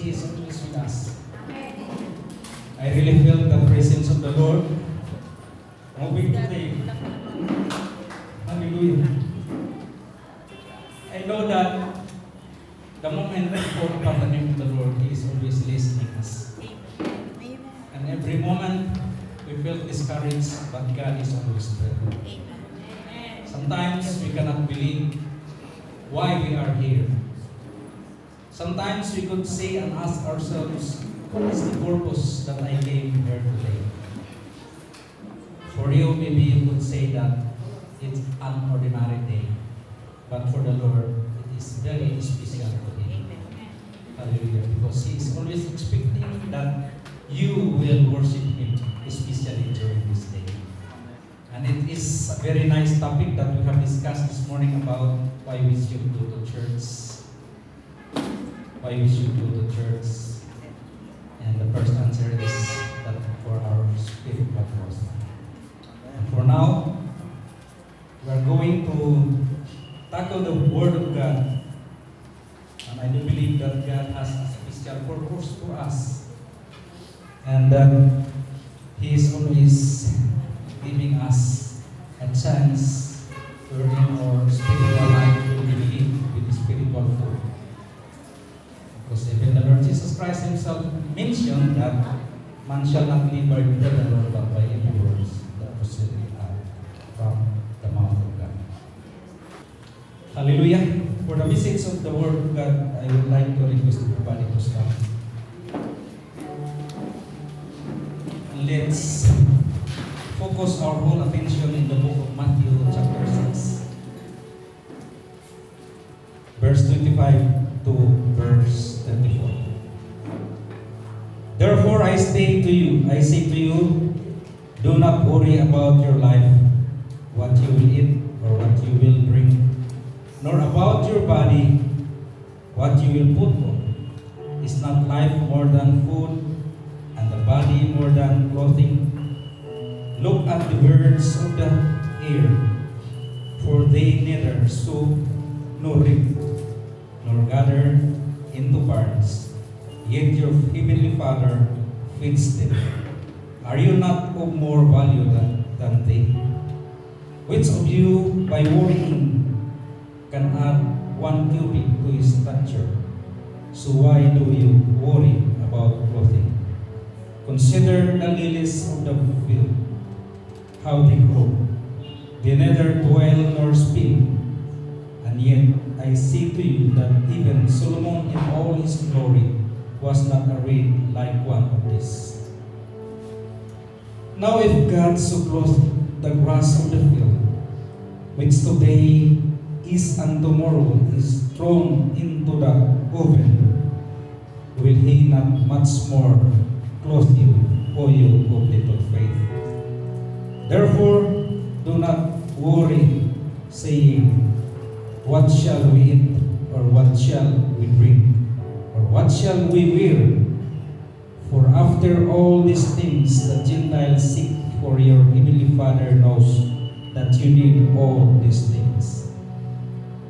He is always with us. I really feel the presence of the Lord moving today. Hallelujah. I know that the moment we call upon the name of the Lord, He is always listening us. And every moment we feel discouraged, but God is always there. Sometimes we cannot believe why we are here. Sometimes we could say and ask ourselves, what is the purpose that I came here today? For you, maybe you could say that it's an ordinary day. But for the Lord, it is very special today. Hallelujah. Because He is always expecting that you will worship Him, especially during this day. And it is a very nice topic that we have discussed this morning about why we should go to church. Why we should go to church. And the first answer is that for our spiritual growth. And for now, we are going to tackle the Word of God. And I do believe that God has a special purpose for us. And that He is always giving us a chance to earn our spiritual life will be lived with spiritual food. Because even the Lord Jesus Christ Himself mentioned that man shall not live by bread alone, but by every word that proceedeth out from the mouth of God. Hallelujah. For the message of the Word of God, I would like to request everybody to stand. Let's focus our whole attention in the book of Matthew chapter 6, verse 25 to verse 34. Therefore I say to you, do not worry about your life, what you will eat or what you will drink, nor about your body, what you will put on. Is not life more than food, and the body more than clothing? Look at the birds of the air, for they neither sow nor reap, nor gather into barns, yet your heavenly Father feeds them. Are you not of more value than they? Which of you, by worrying, can add 1 cubit to his stature? So why do you worry about clothing? Consider the lilies of the field, how they grow. They neither toil nor spin. And yet I say to you that even Solomon in all his glory was not arrayed like one of these. Now if God so clothed the grass of the field, which today is and tomorrow is thrown into the oven, will He not much more clothe you, O you of little faith? Therefore, do not worry, saying, what shall we eat, or what shall we drink, or what shall we wear? For after all these things the Gentiles seek, for your heavenly Father knows that you need all these things.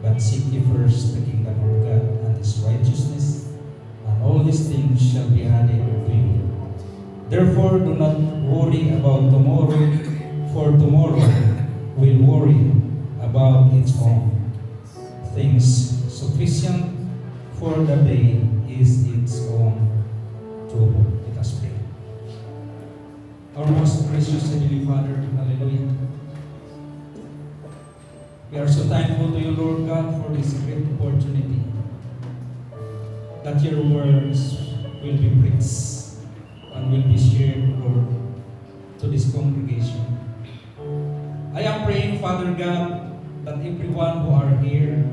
But seek ye first the kingdom of God and His righteousness, and all these things shall be added to you. Therefore, do not worry about tomorrow, for tomorrow will worry about its own things. Sufficient for the day is its own trouble. Let us pray. Our most gracious Heavenly Father, hallelujah. We are so thankful to you, Lord God, for this great opportunity that your words will be preached and will be shared, Lord, to this congregation. I am praying, Father God, that everyone who are here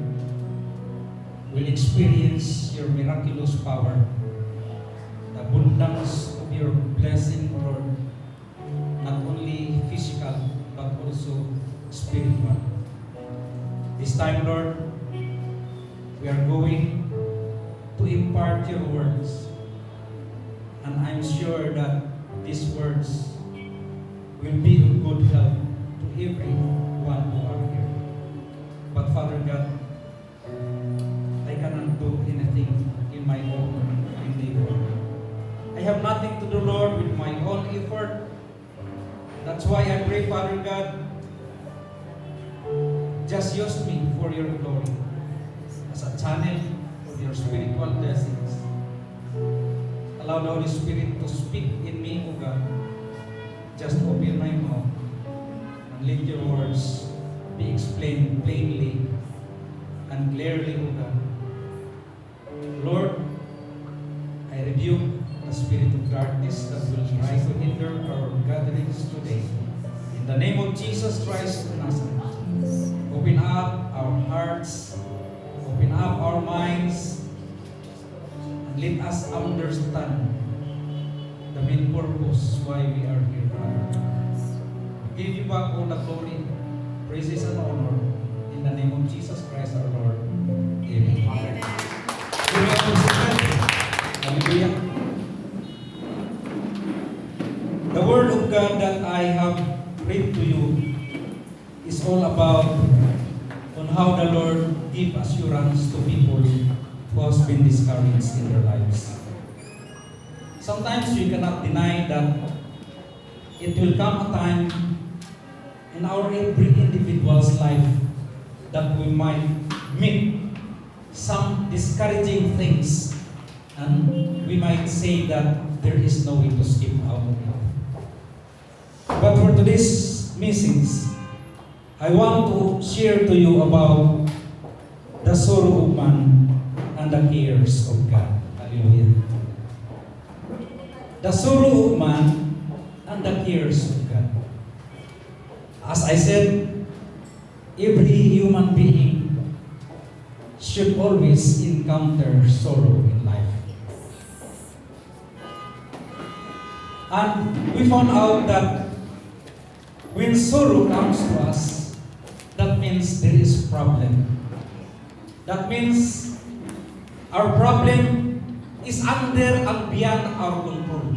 will experience your miraculous power, the abundance of your blessing, Lord, not only physical, but also spiritual. This time, Lord, we are going to impart your words. And I'm sure that these words will be of good help to everyone who are here. But Father God, I cannot do anything in my own endeavor. That's why I pray, Father God, just use me for your glory as a channel of your spiritual blessings. Allow the Holy Spirit to speak in me, O God. Just open my mouth and let your words be explained plainly and clearly, O God. Lord, I rebuke the spirit of darkness that will try to hinder our gatherings today. In the name of Jesus Christ of Nazareth, open up our hearts, open up our minds, and let us understand the main purpose why we are here, Father. We give you back all the glory, praises, and honor in the name of Jesus Christ our Lord. Amen. Amen. Hallelujah. The word of God that I have read to you is all about on how the Lord gives assurance to people who has been discouraged in their lives. Sometimes we cannot deny that it will come a time in our every individual's life that we might meet some discouraging things, and we might say that there is no way to skip out of it. But for today's message, I want to share to you about the sorrow of man and the cares of God. Hallelujah. The sorrow of man and the cares of God. As I said, every human being should always encounter sorrow in life. And we found out that when sorrow comes to us, that means there is problem. That means our problem is under and beyond our control.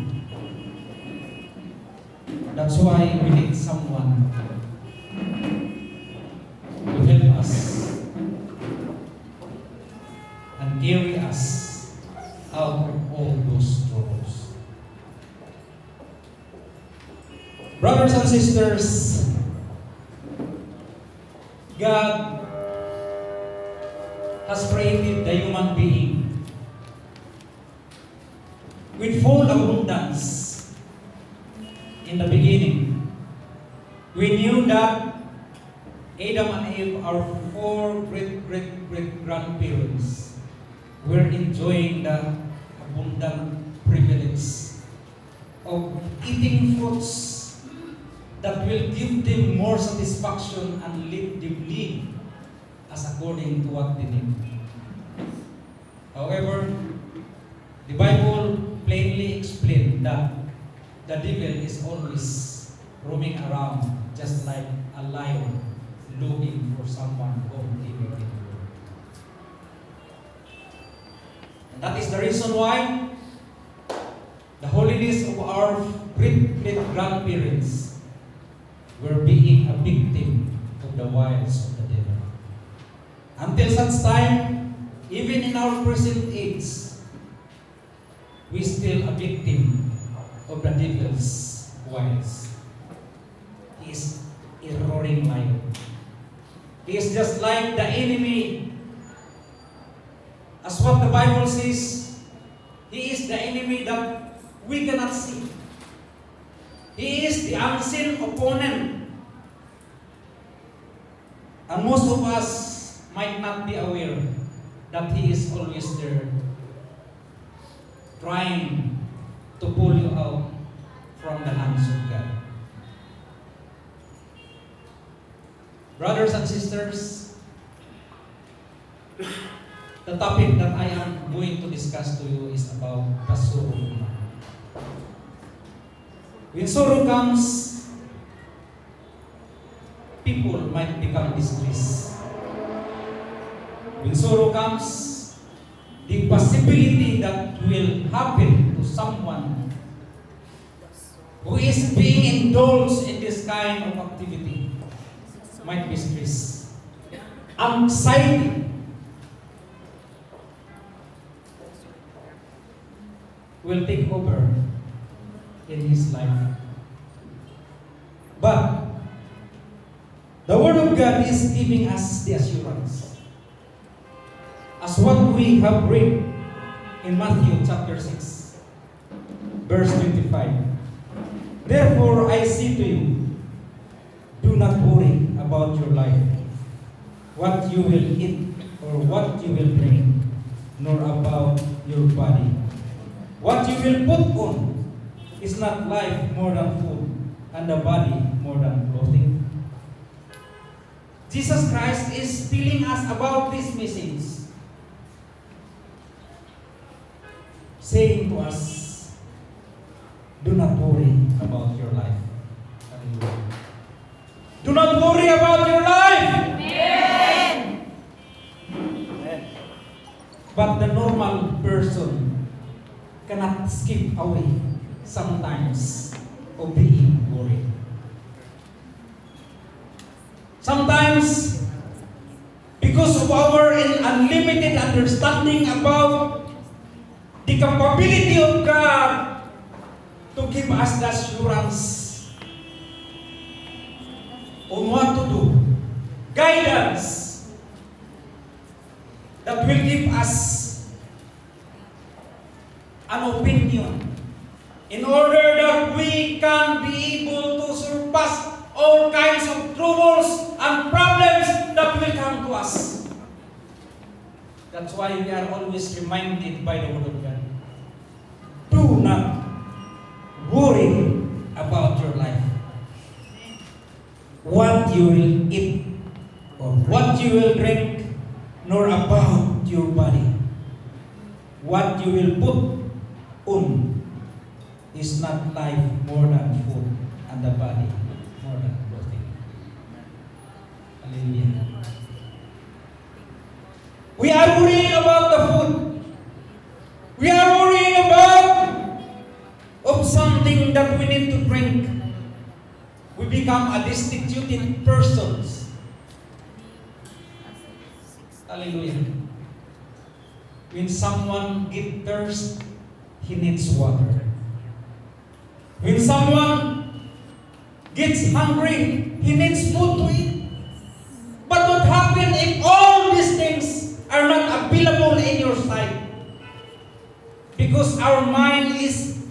That's why we need someone to help us and carry us out of all those troubles. Brothers and sisters, God has created the human being with full abundance. In the beginning, we knew that Adam and Eve, our four great-great-great-grandparents, were enjoying the abundant privilege of eating fruits that will give them more satisfaction and let them live as according to what they need. However, the Bible plainly explained that the devil is always roaming around just like a lion looking for someone whom he may devour. And that is the reason why the holiness of our great-great-grandparents were being a victim of the wiles of the devil. Until such time, even in our present age, we still a victim of the devil's wiles. He is a roaring lion. He is just like the enemy. As what the Bible says, he is the enemy that we cannot see. He is the unseen opponent. And most of us might not be aware that he is always there, trying to pull you out from the hands of God. Brothers and sisters, the topic that I am going to discuss to you is about the sorrow of man. When sorrow comes, people might become distressed. When sorrow comes, the possibility that will happen to someone who is being indulged in this kind of activity might be stress. Anxiety will take over in his life. is giving us the assurance. As what we have read in Matthew chapter 6, verse 25. Therefore I say to you, do not worry about your life, what you will eat or what you will drink, nor about your body. What you will put on, is not life more than food, and the body more than clothing? Jesus Christ is telling us about this message, saying to us, do not worry about your life. Hallelujah. Do not worry about your life. Amen. But the normal person cannot skip away sometimes of being worried. Sometimes, because of our unlimited understanding about the capability of God to give us the assurance on what to do, guidance that will give us an opinion in order that we can be able to surpass all kinds of troubles and problems that will come to us. That's why we are always reminded by the Word of God. Do not worry about your life. What you will eat or what you will drink, nor about your body. What you will put on is not life more than food, and the body more than clothing. Hallelujah. We are worrying about the food. We are worrying about of something that we need to drink. We become a destituted persons. Hallelujah. When someone gets thirst, he needs water. When someone gets hungry, he needs food to eat. But what happens if all these things are not available in your sight? Because our mind is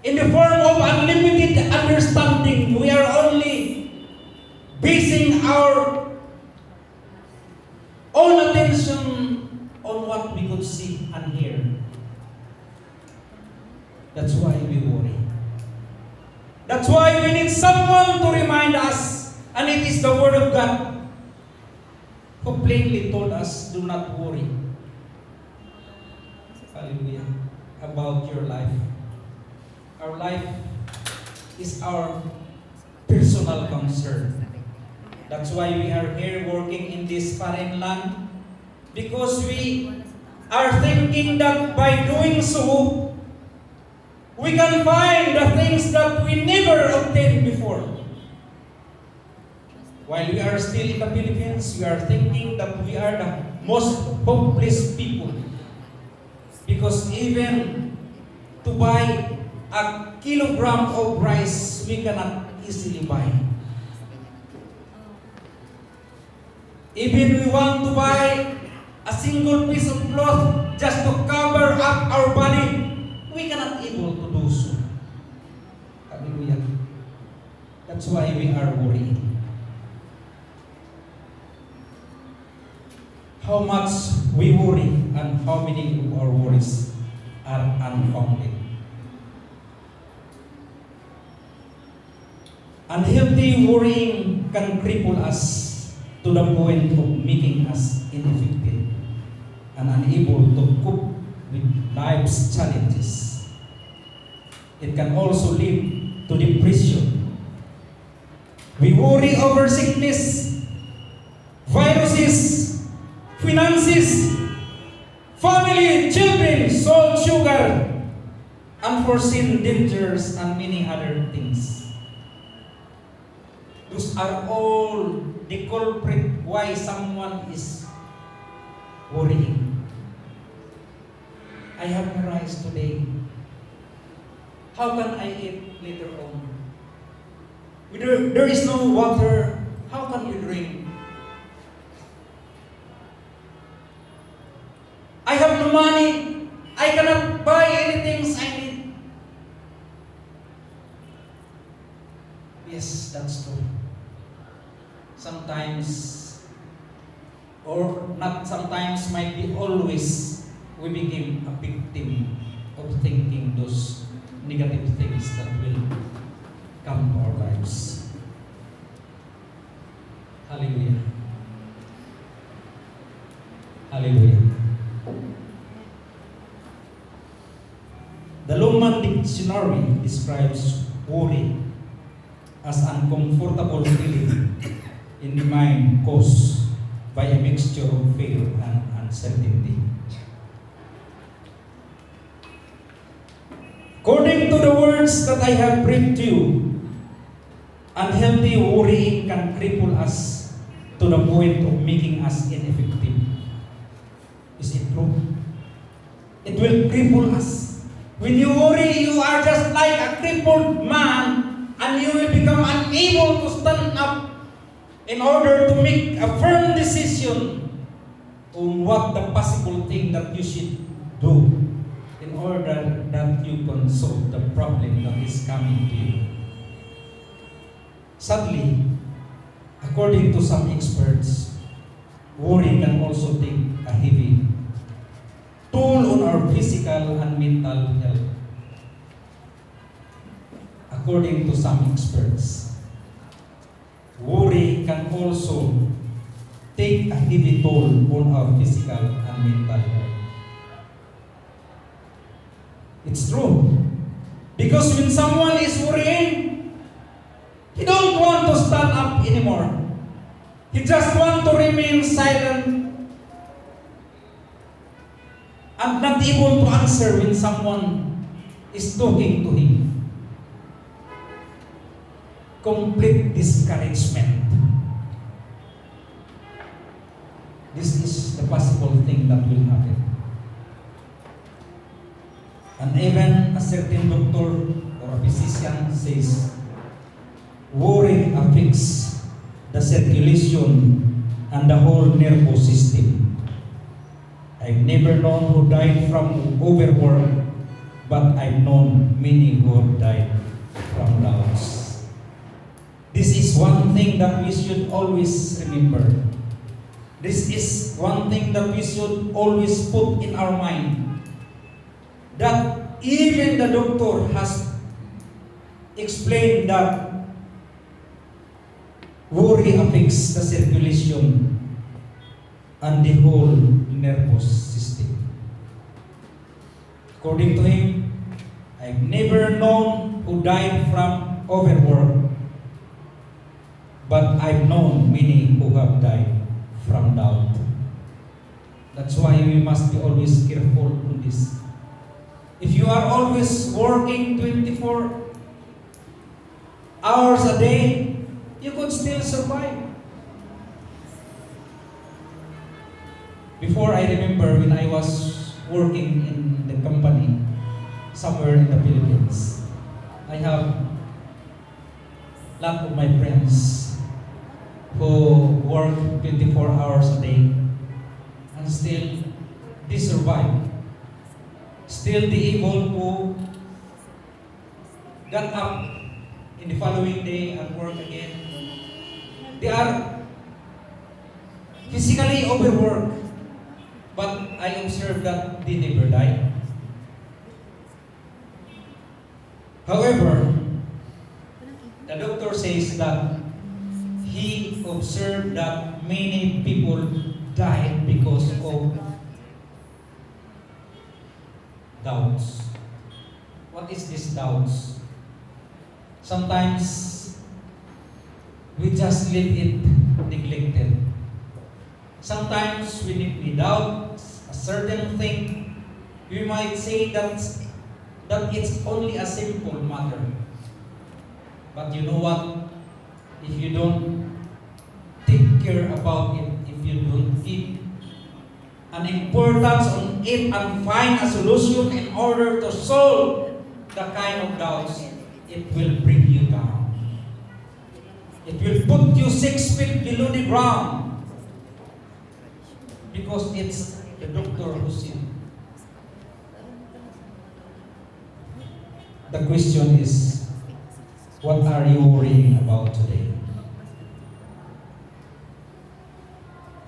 in the form of unlimited understanding. We are only basing our own attention on what we could see and hear. That's why we worry. That's why we need someone to remind us, and it is the Word of God who plainly told us, do not worry. Hallelujah. About your life. Our life is our personal concern. That's why we are here working in this foreign land, because we are thinking that by doing so, we can find the things that we never obtained before. While we are still in the Philippines, we are thinking that we are the most hopeless people. Because even to buy a kilogram of rice, we cannot easily buy. Even we want to buy a single piece of cloth just to cover up our body, we cannot able to do so. Hallelujah. That's why we are worrying. How much we worry and how many of our worries are unfounded. Unhealthy worrying can cripple us to the point of making us ineffective and unable to cope with life's challenges. It can also lead to depression. We worry over sickness, viruses, finances, family, children, salt, sugar, unforeseen dangers, and many other things. Those are all the culprit why someone is worrying. I have no rice today. How can I eat later on? There is no water How can we drink? I have no money. I cannot buy anything I need. Yes, that's true. Sometimes, or not sometimes, might be always, we became a victim of thinking those negative things that will come to our lives. Hallelujah. Hallelujah. The Longman Dictionary describes worry as uncomfortable feeling in the mind caused by a mixture of fear and uncertainty. According to the words that I have read to you, unhealthy worrying can cripple us to the point of making us ineffective. Is it true? It will cripple us. When you worry, you are just like a crippled man, and you will become unable to stand up in order to make a firm decision on what the possible thing that you should do in order that you can solve the problem that is coming to you. Sadly, according to some experts, worry can also take a heavy toll on our physical and mental health. According to some experts, worry can also take a heavy toll on our physical and mental health. It's true. Because when someone is worrying, he don't want to stand up anymore. He just want to remain silent and not able to answer when someone is talking to him. Complete discouragement. This is the possible thing that will happen. And even a certain doctor or a physician says, worry affects the circulation and the whole nervous system. I've never known who died from overwork, but I've known many who have died from doubts. This is one thing that we should always remember. This is one thing that we should always put in our mind. That even the doctor has explained that worry affects the circulation and the whole nervous system. According to him, I've never known who died from overwork, but I've known many who have died from doubt. That's why we must be always careful on this. If you are always working 24 hours a day, you could still survive. Before, I remember when I was working in the company somewhere in the Philippines, I have a lot of my friends who work 24 hours a day and still they survive. Still they able to get up in the following day and work again. They are physically overworked, but I observed that they never die. However, the doctor says that he observed that many people died because of doubts. What is this doubts? Sometimes we just leave it neglected. Sometimes when we doubt a certain thing, we might say that it's only a simple matter. But you know what? If you don't take care about it, if you don't give an importance on it and find a solution in order to solve the kind of doubts, it will bring you down. It will put you 6 feet below the ground. Because it's the doctor who said. The question is, what are you worrying about today?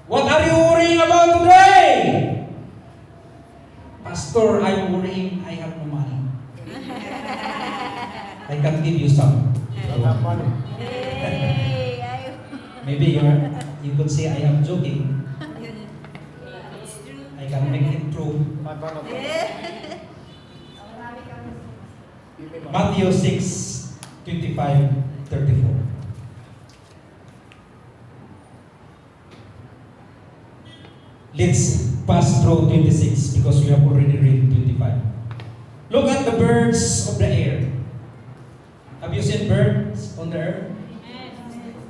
What are you worrying about today? Pastor, I'm worrying I have no money. I can give you some. Maybe you could say I am joking. I can make it true. Matthew 6, 25, 34. Let's pass through 26 because we have already read 25. Look at the birds of the air. Have you seen birds on the earth?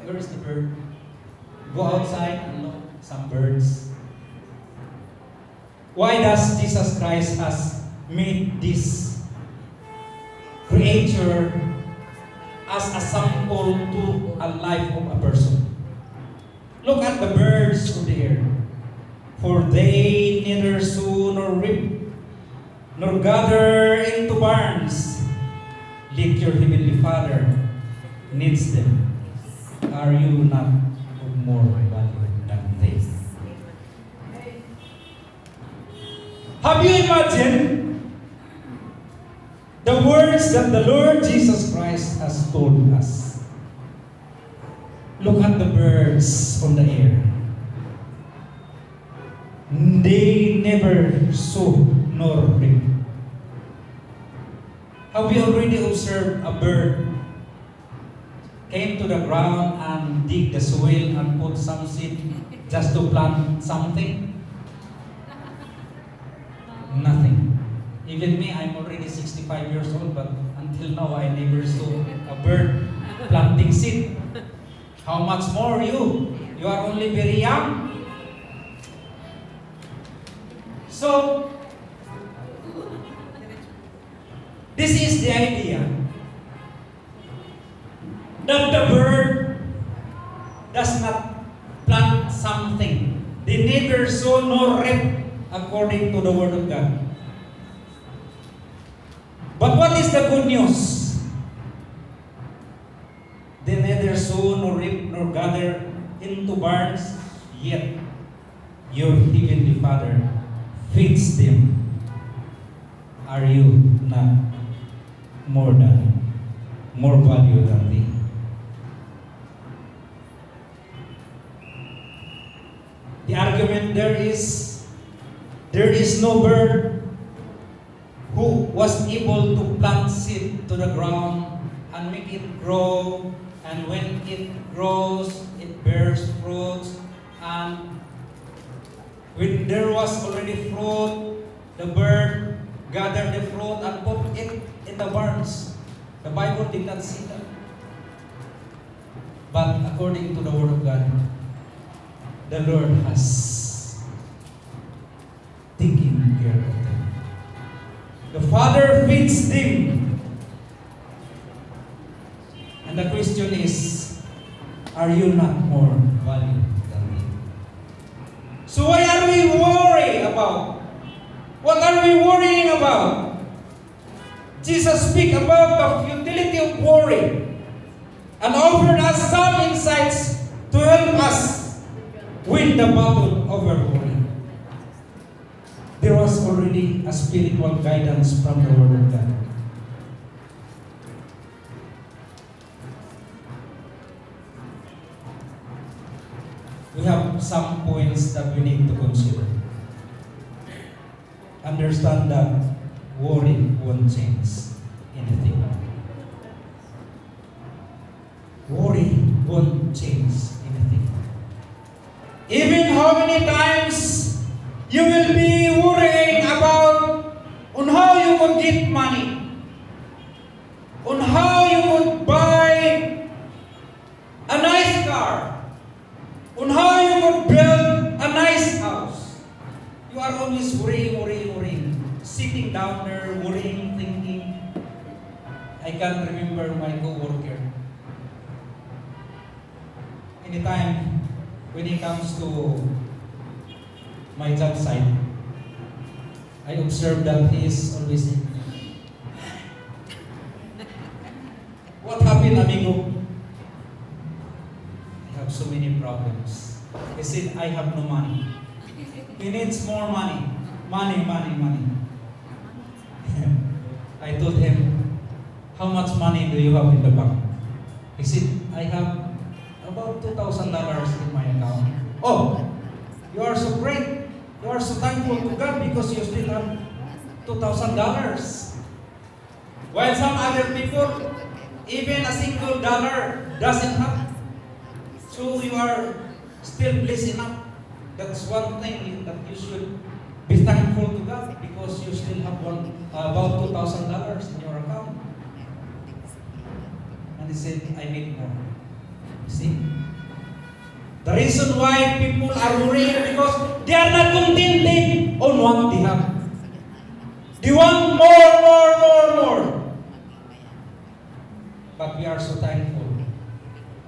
Where is the bird? Go outside and look some birds. Why does Jesus Christ has made this creature as a sample to a life of a person? Look at the birds of the air. For they neither sow nor reap, nor gather into barns, yet your heavenly Father needs them. Are you not of more value than they? Have you imagined the words that the Lord Jesus Christ has told us? Look at the birds on the air. They never sow nor reap. Have you already observed a bird came to the ground and dig the soil and put some seed just to plant something? Nothing. Even me, I'm already 65 years old, but until now I never saw a bird planting seed. How much more you? You are only very young. So, this is the idea that the bird does not plant something. They neither sow nor reap according to the word of God. But what is the good news? They neither sow nor reap nor gather into barns, yet your heavenly Father feeds them. Are you not more value than they? The argument there is no bird who was able to plant seed to the ground and make it grow, and when it grows, it bears fruits, and when there was already fruit, the bird gathered the fruit and put it in the barns. The Bible did not see that. But according to the Word of God, the Lord has taken care of them. The Father feeds them. And the question is, are you not more valued than me? So why are we worried about? What are we worrying about? Jesus speak about the futility of worry and offered us some insights to help us win the battle over worry. There was already a spiritual guidance from the Word of God. We have some points that we need to consider. Understand that worry won't change anything. Worry won't change anything. Even how many times you will be worrying about on how you could get money, on how you could buy a nice car, on how you could build a nice house. You are always worrying, sitting down there, worrying, thinking. I can remember my co-worker. anytime when it comes to my job site, I observe that he is always, what happened, amigo? I have so many problems. He said, I have no money. He needs more money. Money. I told him, how much money do you have in the bank? He said, I have about $2,000 in my account. Oh, you are so great. You are so thankful to God because you still have $2,000. While some other people, even a single dollar doesn't have. So you are still blessed enough. That's one thing that you should be thankful to God because you still have about $2,000 in your account. And he said, I need more. See? The reason why people are worrying because they are not contented on what they have. They want more. But we are so thankful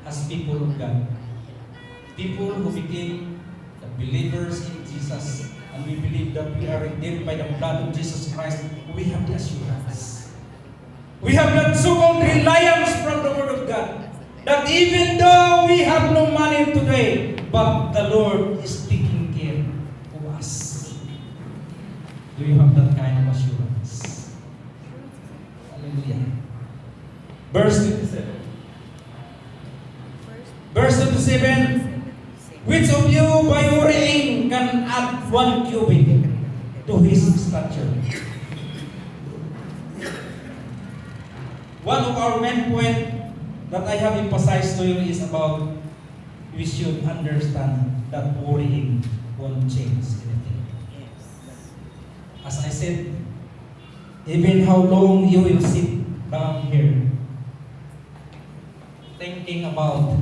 as people of God. People who became the believers in Jesus, and we believe that we are redeemed by the blood of Jesus Christ. We have the assurance. We have that so-called reliance from the Word of God. That even though we have no money today, but the Lord is taking care of us. Do you have that kind of assurance? Hallelujah. Verse 27. Verse 27. Which of you by worrying can add 1 cubit to his stature? One of our main points that I have emphasized to you is about we should understand that worrying won't change anything. As I said, even how long you will sit down here thinking about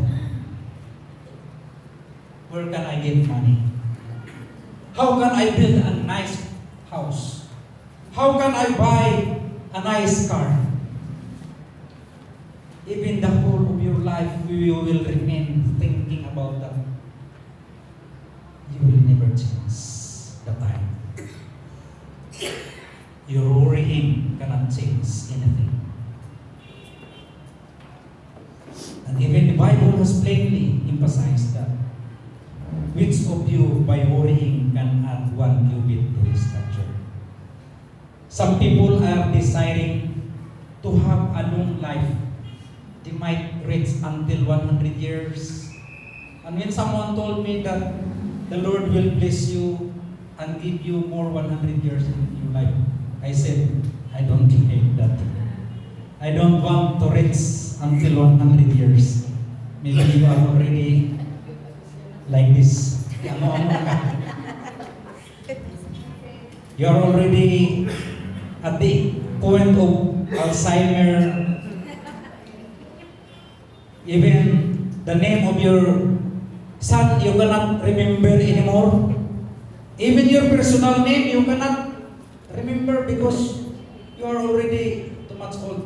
where can I get money? How can I build a nice house? How can I buy a nice car? Even the whole of your life, you will remain thinking about that. You will never change the time. Your worrying cannot change anything. And even the Bible has plainly emphasized that. Which of you by worrying can add 1 cubit to his stature? Some people are deciding to have a long life. They might reach until 100 years. And when someone told me that the Lord will bless you and give you more 100 years in your life, I said, I don't believe that. I don't want to reach until 100 years. Maybe you are already like this. You are already at the point of Alzheimer. Even the name of your son you cannot remember anymore. Even your personal name you cannot remember because you are already too much old.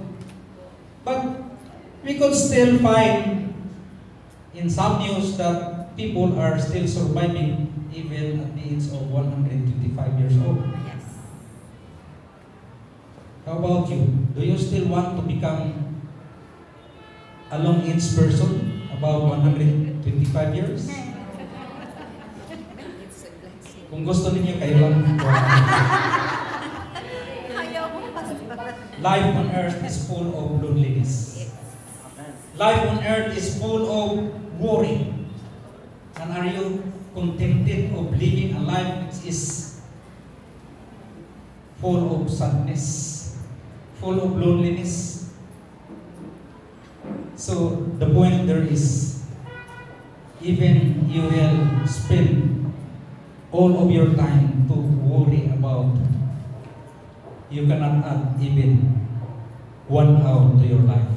But we could still find in some news that people are still surviving even at the age of 125 years old. Yes. How about you? Do you still want to become a long-age person, about 125 years? Kung gusto ninyo, kayo lang. Life on earth is full of loneliness. Life on earth is full of worry. And are you contented of living a life which is full of sadness, full of loneliness? So the point there is, even you will spend all of your time to worry about, you cannot add even 1 hour to your life.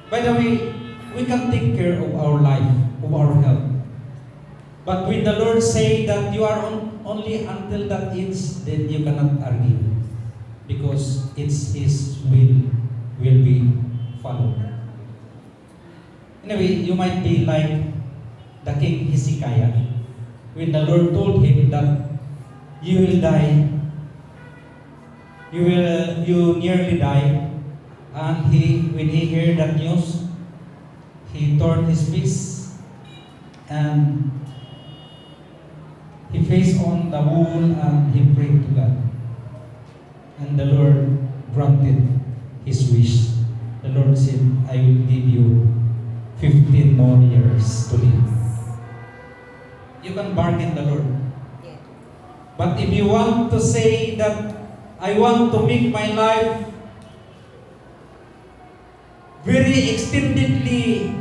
By the way, we can take care of our life, of our health. But when the Lord say that you are only until that age, then you cannot argue. Because it's His will be followed. Anyway, you might be like the king Hezekiah, when the Lord told him that you will die, you nearly die, and when he heard that news, he torn his face and he faced on the wall and he prayed to God. And the Lord granted his wish. The Lord said, I will give you 15 more years to live. You can bargain the Lord. But if you want to say that I want to make my life very extendedly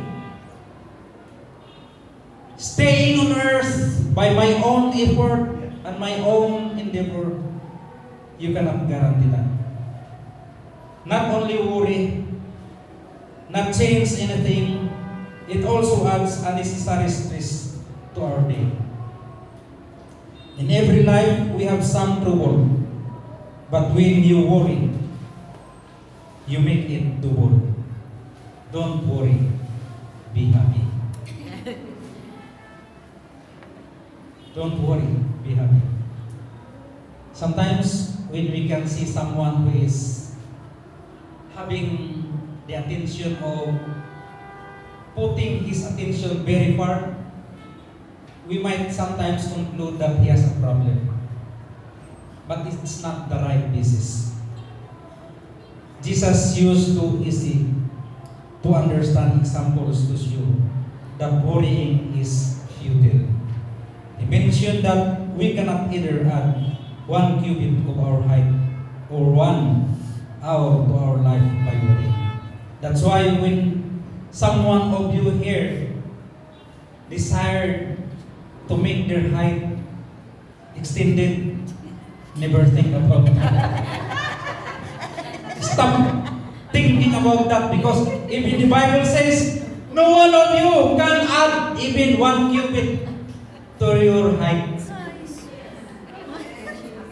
staying on earth by my own effort and my own endeavor, you cannot guarantee that. Not only worry, not change anything, it also adds unnecessary stress to our day. In every life, we have some trouble. But when you worry, you make it double. Don't worry, be happy. Don't worry, be happy. Sometimes when we can see someone who is having the attention of putting his attention very far, we might sometimes conclude that he has a problem. But it's not the right basis. Jesus used too easy to understand examples to show that worrying is futile. He mentioned that we cannot either add 1 cubit of our height or 1 hour to our life by worrying. That's why when someone of you here desired to make their height extended, never think about that. Stop thinking about that, because even the Bible says no one of you can add even 1 cubit to your height.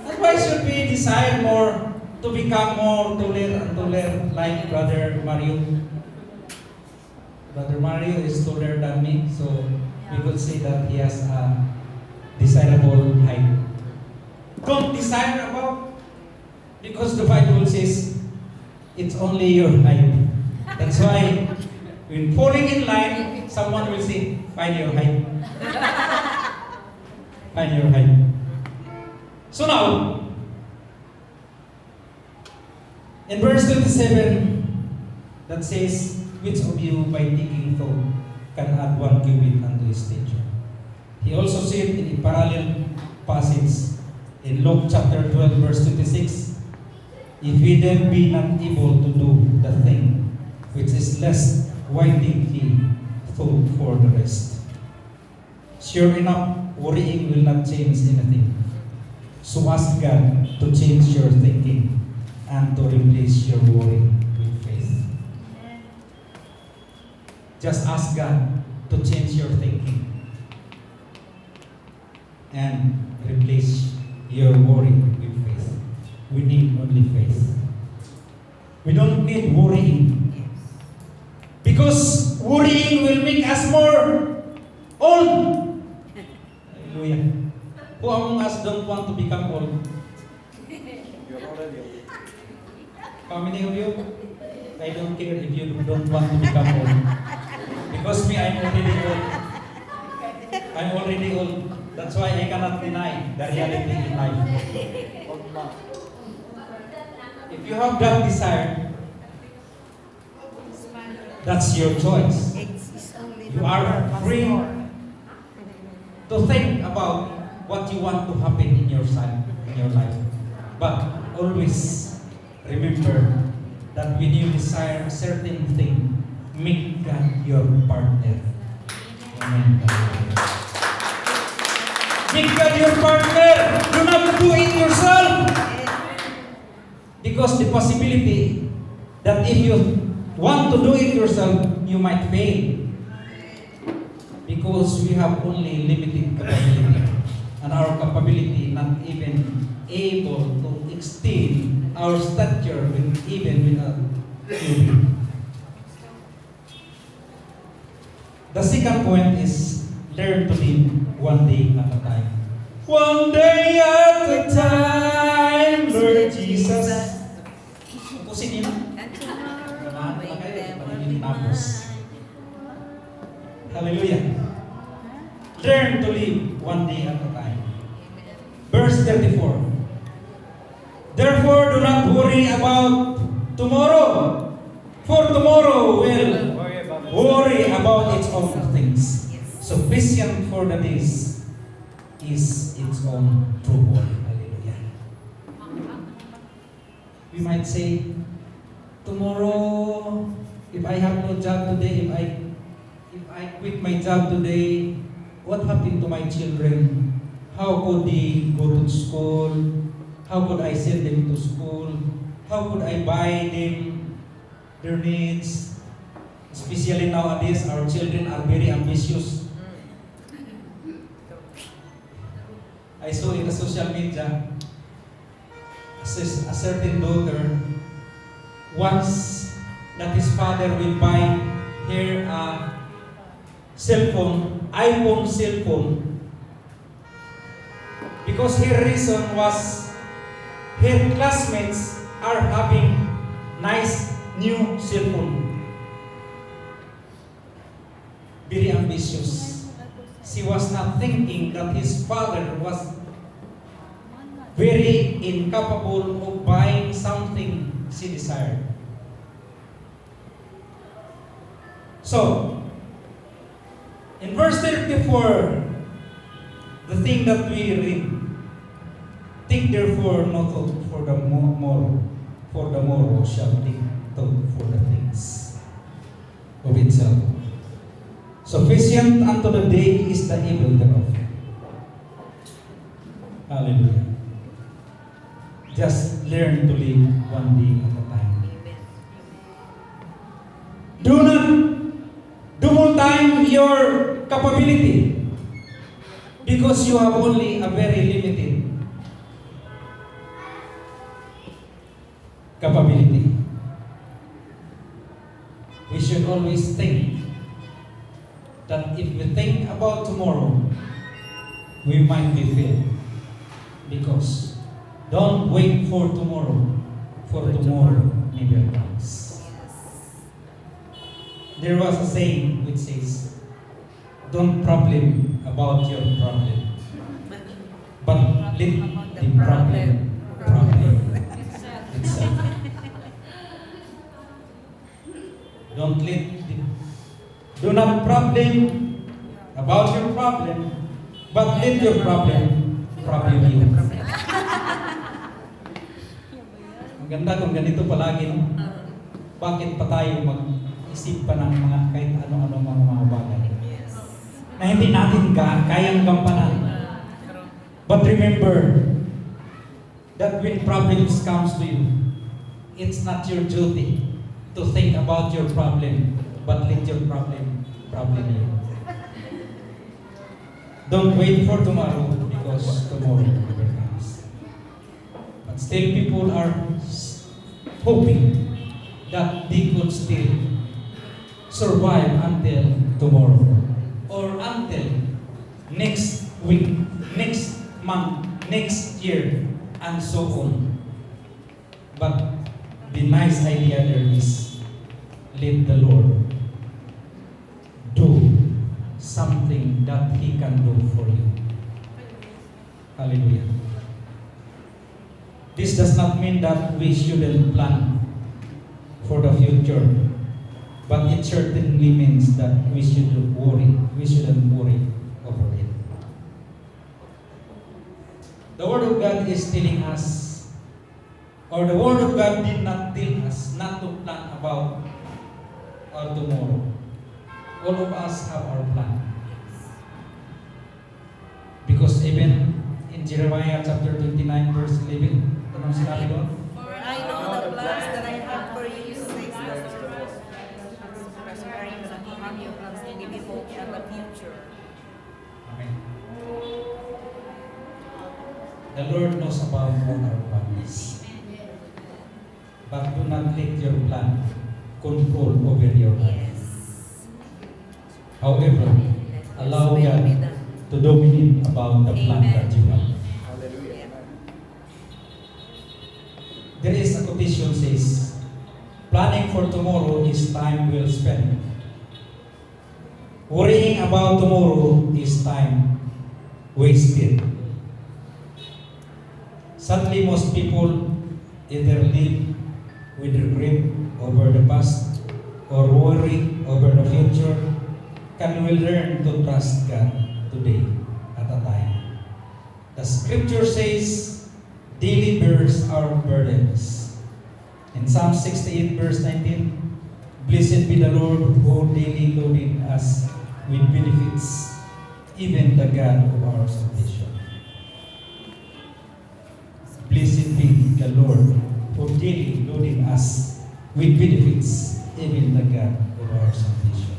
That's why should we desire more to become more taller like Brother Mario. Brother Mario is taller than me, so we could say that he has a desirable height. Don't desire about, because the Bible says it's only your height. That's why when falling in line, someone will say, find your height. Find your height. So now, in verse 27, that says, which of you by taking thought can add 1 cubit unto his stature? He also said in a parallel passage in Luke chapter 12 verse 26, if we then be not able to do the thing which is less, why think ye thought for the rest? Sure enough, worrying will not change anything. So ask God to change your thinking and to replace your worry with faith. Just ask God to change your thinking and replace your worry with faith. We need only faith. We don't need worrying. Because worrying will make us more old. Hallelujah. Who among us don't want to become old? You're already old. How many of you? I don't care if you don't want to become old. Because me, I'm already old. I'm already old. That's why I cannot deny the reality in life. Old man. If you have that desire, that's your choice. You are free to think about what you want to happen in your life. But always remember that when you desire a certain thing, make God your partner. Amen. Make God your partner. Do not do it yourself. Because the possibility that if you want to do it yourself, you might fail. Because we have only limited capability. And our capability not even able to extend our stature even with a human. The second point is learn to live one day at a time. One day at a time, Lord Jesus. Pusin niyo. Hallelujah. Learn to live one day at a time. Verse 34. Therefore, do not worry about tomorrow, for tomorrow will worry about its own things. Sufficient for the days is its own trouble. Hallelujah. We might say, tomorrow, if I have no job today, if I quit my job today, what happened to my children? How could they go to school? How could I send them to school? How could I buy them their needs? Especially nowadays, our children are very ambitious. I saw in the social media, a certain daughter wants that his father will buy her a cell phone, iPhone cell phone, because her reason was her classmates are having nice new cell phone. Very ambitious. She was not thinking that his father was very incapable of buying something she desired. So, in verse 34, the thing that we read, think therefore no thought for the morrow, for the morrow shall take thought for the things of itself. Sufficient unto the day is the evil thereof. Hallelujah. Just learn to live one day at a time. Do not double time your capability, because you have only a very limited capability. We should always think that if we think about tomorrow, we might be failed. Because don't wait for tomorrow never comes. There was a saying which says, don't problem about your problem, but let the problem itself. Do not problem about your problem, but let your problem you. Ang ganda kung ganito palagi, no? Bakit pa tayo mag-isip pa ng mga kahit ano-ano mga bagay na hindi natin kayang gampanan. But remember that when problems comes to you, it's not your duty to think about your problem, but let your problem you. Don't wait for tomorrow, because tomorrow never comes. But still people are hoping that they could still survive until tomorrow, or until next week, next month, next year, and so on. But the nice idea there is, let the Lord do something that He can do for you. Hallelujah. This does not mean that we shouldn't plan for the future, but it certainly means that we shouldn't worry over it. The Word of God is telling us, or the Word of God did not tell us not to plan about our tomorrow. All of us have our plan. Because even in Jeremiah chapter 29 verse 11, anong sinabi doon? For I know the plans that I have for you, says the Lord. Prospering and to harm you, plans to give you hope and the future. Amen. The Lord knows about all our plans. But do not let your plan control over your life. However, allow Will God be done. to dominate about the plan Amen. that you have. Hallelujah. Yeah. There is a quotation says, planning for tomorrow is time well spent. Worrying about tomorrow is time wasted. Sadly, most people either live with regret over the past or worry over the future. Can we learn to trust God today at a time? The scripture says, daily bears our burdens. In Psalm 68 verse 19, blessed be the Lord who daily loaded us with benefits, even the God of our salvation. Blessed be the Lord who daily loaded us with benefits, even the God of our salvation.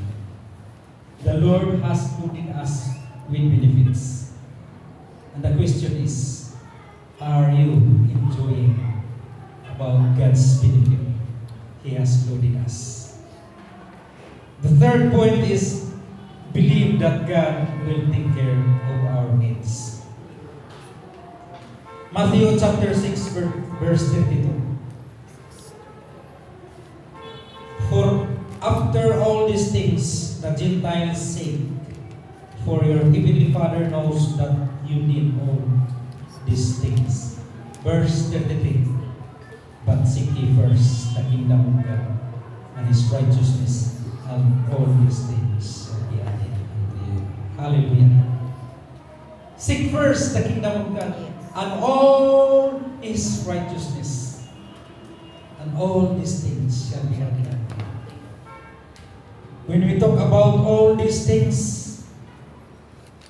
The Lord has loaded us with benefits. And the question is, are you enjoying about God's benefit He has loaded us? The third point is, believe that God will take care of our needs. Matthew chapter 6 verse 32. For after all these things the Gentiles seek, for your heavenly Father knows that you need all these things. Verse 33. But seek ye first the kingdom of God and His righteousness, and all these things shall be added unto you. Hallelujah. Seek first the kingdom of God and all His righteousness, and all these things shall be added unto you. When we talk about all these things,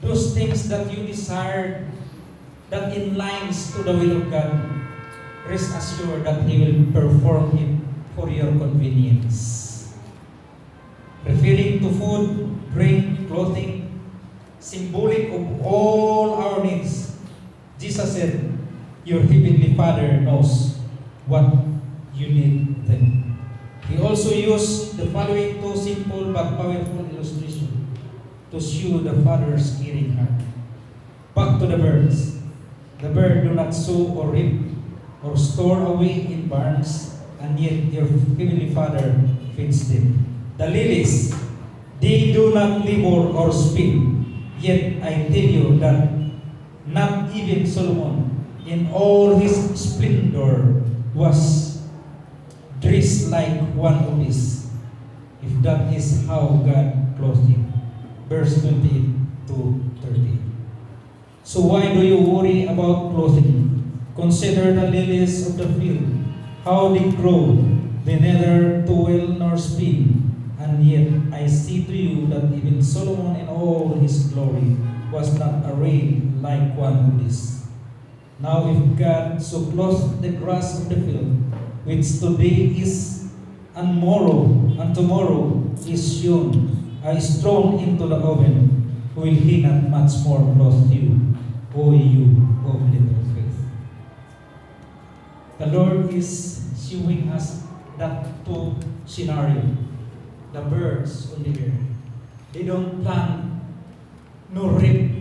those things that you desire, that in lines to the will of God, rest assured that He will perform it for your convenience. Referring to food, drink, clothing, symbolic of all our needs, Jesus said, your heavenly Father knows what you need then. He also used the following two simple but powerful illustrations to show the Father's caring heart. Back to the birds. The bird do not sow or reap or store away in barns, and yet your heavenly Father feeds them. The lilies, they do not labor or spin, yet I tell you that not even Solomon in all his splendor was dressed like one of these, if that is how God clothed him. Verse 28 to 30. So why do you worry about clothing? Consider the lilies of the field, how they grow, they neither toil nor spin. And yet I say to you that even Solomon in all his glory was not arrayed like one of these. Now if God so clothed the grass of the field, which today is and tomorrow is thrown into the oven, will He not much more clothe you, O you of little faith? The Lord is showing us that two scenario. The birds on the air, they don't plant, nor reap,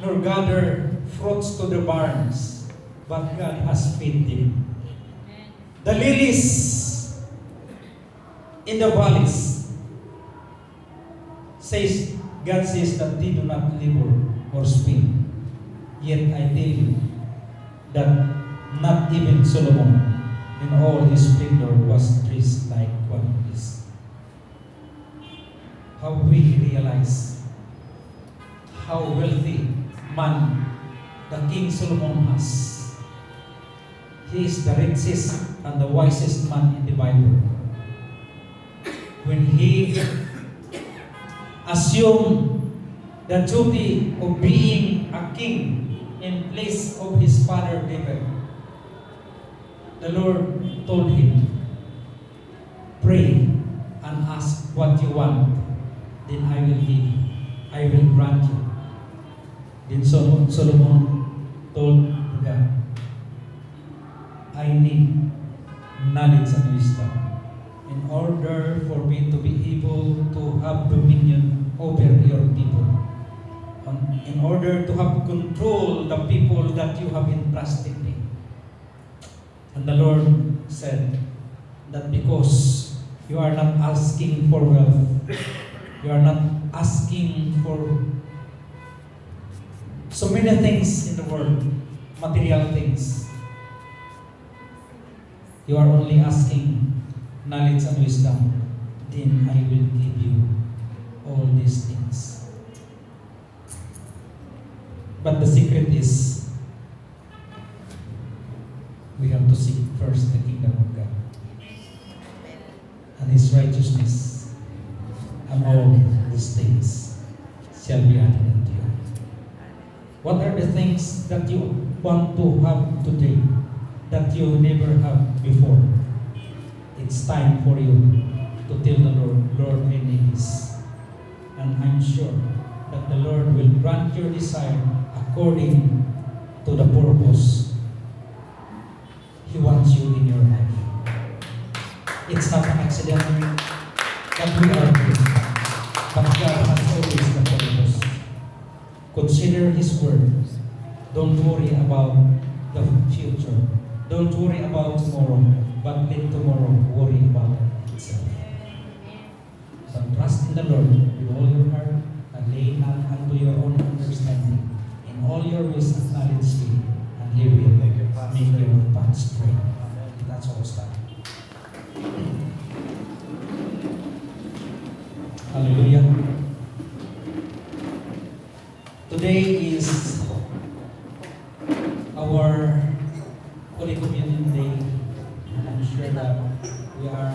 nor gather fruits to the barns, but God has fed them. The lilies in the valleys, God says that they do not labor or spin. Yet I tell you that not even Solomon in all his splendor was dressed like one of these. How we realize how wealthy man the King Solomon has. He is the richest and the wisest man in the Bible. When he assumed the duty of being a king in place of his father David, the Lord told him, pray and ask what you want, then I will give you. I will grant you. Then Solomon told God, I need knowledge and wisdom in order for me to be able to have dominion over your people. In order to have control the people that you have entrusted me. And the Lord said that because you are not asking for wealth, you are not asking for so many things in the world, material things. You are only asking knowledge and wisdom, then I will give you all these things. But the secret is, we have to seek first the kingdom of God and His righteousness, and all these things shall be added unto you. What are the things that you want to have today that you never have before? It's time for you to tell the Lord, Lord, I need this. And I'm sure that the Lord will grant your desire according to the purpose He wants you in your life. It's not an accident that we are here, but God has always the purpose. Consider His word. Don't worry about the future. Don't worry about tomorrow, but let tomorrow worry about itself. So trust in the Lord with all your heart and lay not unto your own understanding. In all your ways acknowledge Him, and He will make your path straight. That's all start. Hallelujah. Today is our Holy Communion Day, and I'm sure that we are